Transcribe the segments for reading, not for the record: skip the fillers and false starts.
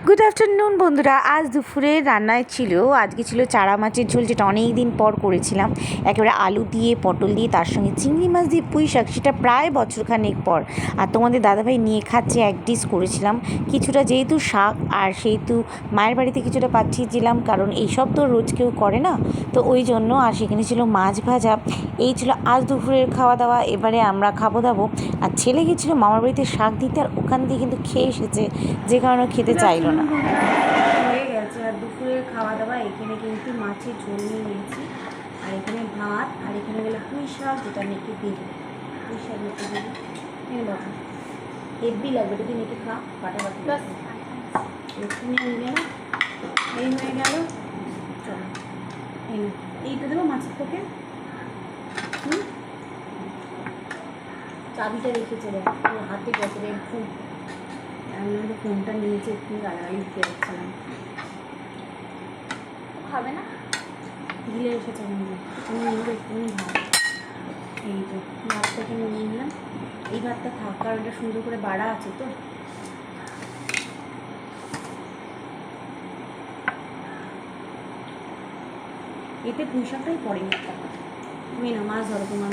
Good afternoon বন্ধুরা। আজ দুপুরে রান্নায় ছিল, আজকে ছিল চারা মাছের ঝোল, যেটা অনেক দিন পর করেছিলাম। একেবারে আলু দিয়ে, পটল দিয়ে, তার সঙ্গে চিংড়ি মাছ দিয়ে পুঁই শাক, সেটা প্রায় বছরখানেক পর। আর তোমাদের দাদাভাই নিয়ে খাচ্ছে, এক ডিশ করেছিলাম। কিছুটা যেহেতু শাক আর সেহেতু মায়ের বাড়িতে কিছুটা পাঠিয়েছিলাম, কারণ এইসব তো রোজ কেউ করে না, তো ওই জন্য। আর সেখানে ছিল মাছ ভাজা। এই ছিল আজ দুপুরের খাওয়া দাওয়া। এবারে আমরা খাবো দাবো। আর ছেলে গেছিলো মামার বাড়িতে শাক দিতে, আর ওখান দিয়ে কিন্তু খেয়ে এসেছে, যে কারণে খেতে চাইলো না। হয়ে গেছে। আর দুপুরের খাওয়া দাওয়া এখানে কিন্তু মাছের ঝোল নিয়ে নিয়েছি, আর এখানে ভাত, আর এখানে গেলে পুঁই শাক, যেটা মেখে দেবো। পুঁই শাক মেখে দেবো, হ্যাঁ বাবা, হেভি লাগবে। যদি মেখে খা, ফাটাফাটি এক্ষুনি নিলে না। এই হয়ে গেল, চলো এইটা দেবো মাছের থেকে। চাবিটা রেখে চলে হাতে গেছে রে ফোন। আমি তো ফোনটা নিয়েছি, একটু গালাগালি দিতে যাচ্ছিলাম। খাবে না গিলে এসেছে আমি নিয়ে একটুখানি ভাত। এই তো ভাতটাকে নিয়ে নিলাম। এই ভাতটা থাক, কারণ এটা সুন্দর করে বাড়া আছে তো। এতে পুঁই শাকটাই পড়ে। তুমি না মাছ ধরো, তোমার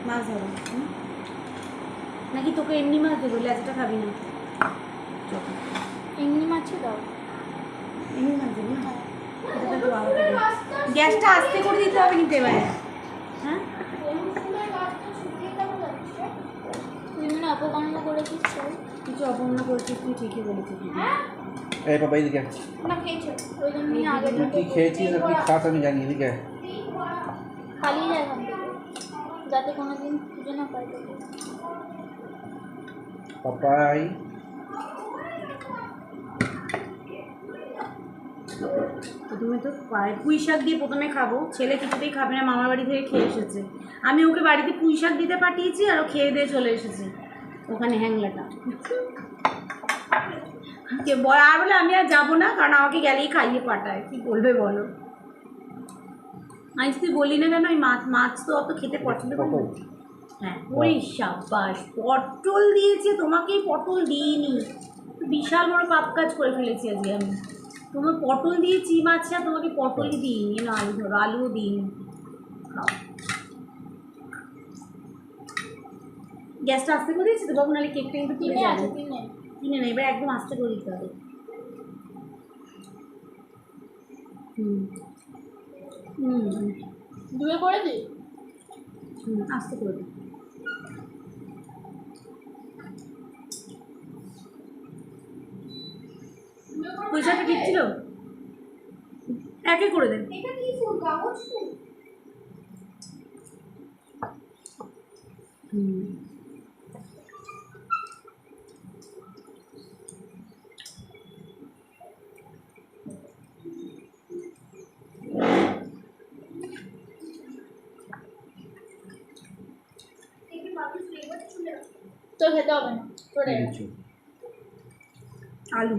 মাছ ধরো। নাকি তোকে এমনি মাছ দেবো? লেজাটা খাবি না? এমনি মাছই দাও। এমনি মাছ দেবো না? গ্যাসটা আস্তে করে দিতে হবে কিন্তু এবারে। হ্যাঁ, তুই মানে অপকর্ম করেছিস? কিছু অপমান করেছিস তুই, ঠিকই বলেছিস। এই বাবা এদিকে না খেয়েছো, ওই জন্যই আগে তুই কি খেয়েছিস আর কি খাস আমি জানি। এদিকে পালিয়ে যায় এখান থেকে, যাতে কোনোদিন খুঁজে না পাই তোকে। পাপাই প্রথমে তো পুঁই শাক দিয়ে প্রথমে খাবো। ছেলে কিছুতেই খাবে না, মামার বাড়ি থেকে খেয়ে এসেছে। আমি ওকে বাড়িতে পুঁই শাক দিতে পাঠিয়েছি, আর ও খেয়ে দিয়ে চলে এসেছে ওখানে হ্যাংলাটা। আর বলে আমি আর যাবো না, কারণ আমাকে গেলেই খাইয়ে পাঠায়। কি বলবে বলো? আমি তুই বললি না কেন? ওই মাছ তো অত খেতে পছন্দ করি না। হ্যাঁ, ওই সাবাস, পটল দিয়েছে তোমাকে। পটল দিইনি, বিশাল বড় পাপ কাজ করে ফেলেছি আজকে আমি। তোমার পটল দিয়েছি মাছটা, তোমাকে পটলই দিইনি। না আলু ধরো, আলুও দিইনি। খাও। গ্যাসটা আস্তে করে দিয়েছি তো বাবু, নাহলে কেকটা কিন্তু পুড়ে যাবে। কিনে নেই, এবার একদম আস্তে করে দিতে হবে। দূরে করে দিই। আস্তে করে দিই। পয়সাটা ঠিক ছিল, একে করে দেন। এটা কি ফুল? কাগজ ফুল? তো খেতে হবে না, করে আলু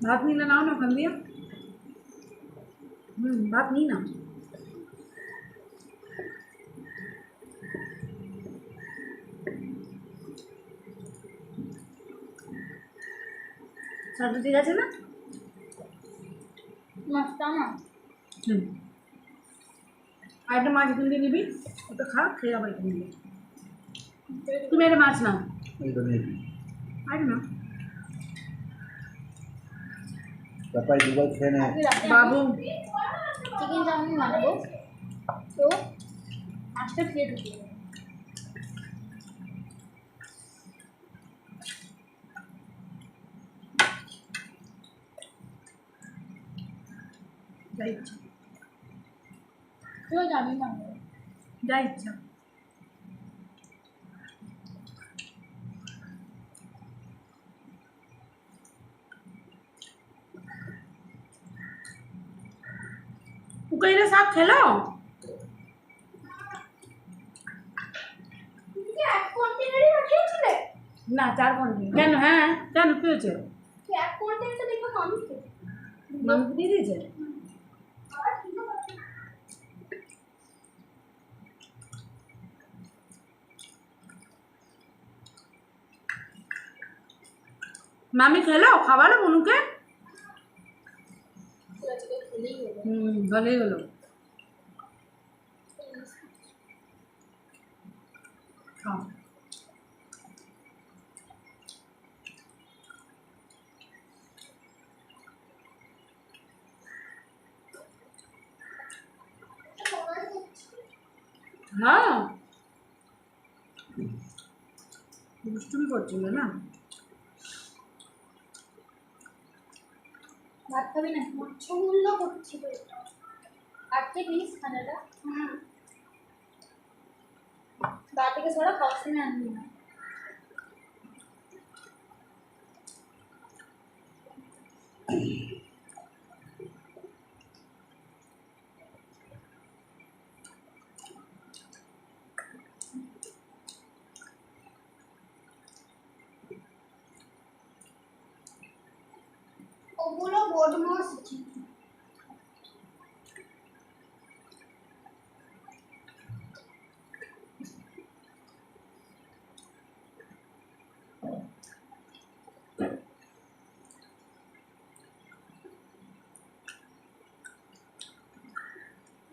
ভাত নিলে নাও না ওখান দিয়ে। ভাত নিই না। সবটা ঠিক আছে না? মাছটা না আর একটা মাছ এখান দিয়ে নিবি, ওটা খা, খেয়ে আবার এখানে নিবি। তুমি একটা মাছ নাও, এইটা নিয়ে আর না পাপাই দুবার খেয়ে নে। বাবু চিকেন চাউমিন বানাবো, তো মাছটা ফিরে ঢুকিয়ে দেবো। যা ইচ্ছা, তুইও যাবি বানাবো। যা ইচ্ছা। পুকুরিটা শাক খেলো? এক কন্টেনারই পাঠিয়েছিলে? না, 4 ঘন্টা। কেন? হ্যাঁ, কেন কি হয়েছে? এক কন্টেনারটা দেখো মানুষকে মাংস দিয়ে দিয়েছে। মামি খেলো খাবারও মনুকে? আজকে খেলেই হলো। ভালোই হলো। খাও। হ্যাঁ দুষ্টুমি করছিল না। ভাত খাবি না? মাছগুলো করছি তো। আজকে প্লিজ খানাটা। গা থেকে সরা খাওয়ার সময় আনবি না। ওগুলো বদমাস ছিল।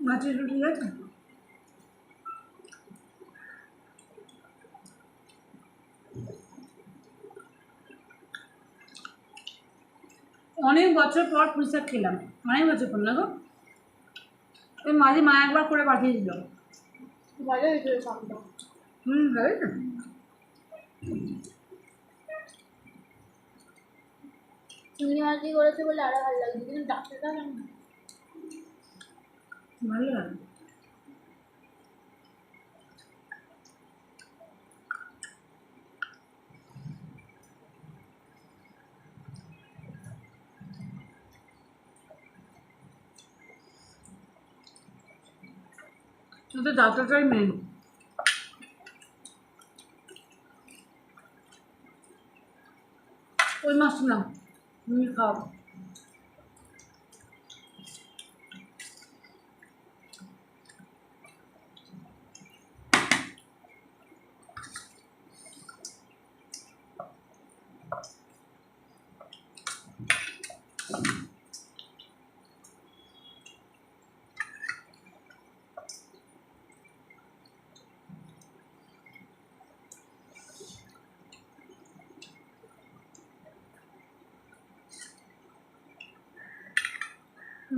মাছের রুটি আছে? অনেক বছর পর পুঁই শাক খেলাম, অনেক বছর পর না গো। ওই মাঝে মা একবার করে পাঠিয়েছিল। ভালো হয়েছিল সবটা। ভালোই না? চিংড়ি মাছ দিয়ে করেছে বলে আরো ভালো লাগছে, কিন্তু ডাক্তারটা কেন? ভালো লাগে। শুধু ডাটাটাই মেন। ওই মাছ না তুমি খাও।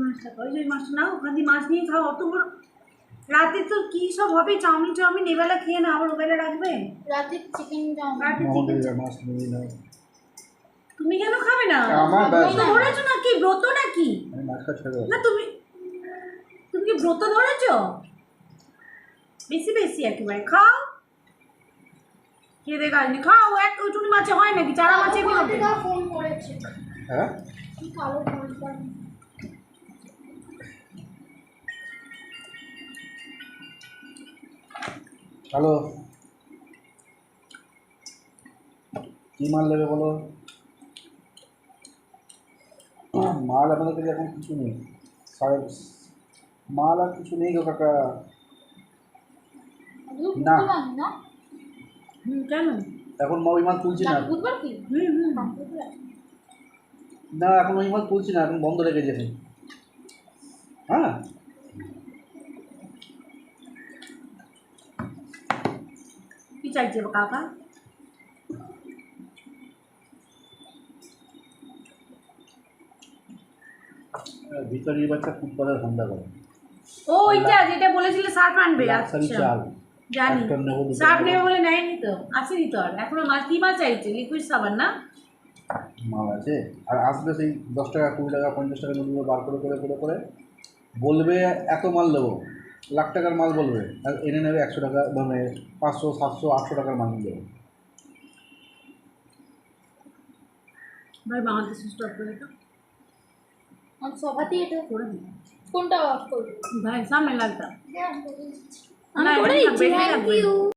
মাছটা খাও, ওই মাছ না ওখান দিয়ে মাছ নিয়ে খাও। অত বড় রাতে তো কি সব হবে, চাউমিন এবেলা খেয়ে না আবার ওবেলা রাখবে। রাতে চিকেন চাউমিন। রাতে আমাদের চিকেন। মাছ নিয়ে নাও। তুমি কেন খাবে না? আমার ব্যাস। ব্রত ধরেছো নাকি? ব্রত নাকি? আমি মাছ খাওয়া ছেড়ে না তুমি তুমি কি ব্রত ধরেছো? বেশি বেশি একেবারে খাও। খেয়ে দে গাছ খাও। এক ওইটুকু মাছে হয় নাকি? চারা মাছে কি হবে? ফোন করেছে। হ্যাঁ কি কালো ভরসা। হ্যালো, কি মাল নেবে বলো? মাল আমাদের কাছে এখন কিছু নেই। মাল আর কিছু নেই গো কাকা। না। না কেন? এখন ওই মাল তুলছি না। বুধবার কি? না এখন ওই মাল তুলছি না, এখন বন্ধ রেখেছি এখন। হ্যাঁ কি চাইছে কাকা? ভিতরের বাচ্চা ফুটবলের ধান্দা করে। ও ওইটা যেটা বলেছিলে সার্ফ আনবে। লাক্সারি আচ্ছা চাল জানি। একটা নেবো, দুটো সার্ফ নেবো। নেবে বলে নেয়নি তো, আসেনি তো। আর এখনো মাছ কি মাছ চাইছে? লিকুইড সাবান না? মাল আছে আর আসবে সেই 10 টাকা 20 টাকা 50 টাকা নোটগুলো বার করে করে করে করে বলবে এত মাল দেবো, লাখ টাকার মাল বলবে, আর এনে নেবে 100 টাকা, মানে 500 700 800 টাকার মাল নিয়ে যাবে। ভাই বাংলাদেশ স্টপ করে তো আমি সভাতেই এটা করে দিই। কোনটা অফ করবো? ভাই সামনে লাগতা আমি করে দিচ্ছি। বেশি থ্যাংক লাগবে। ইউ।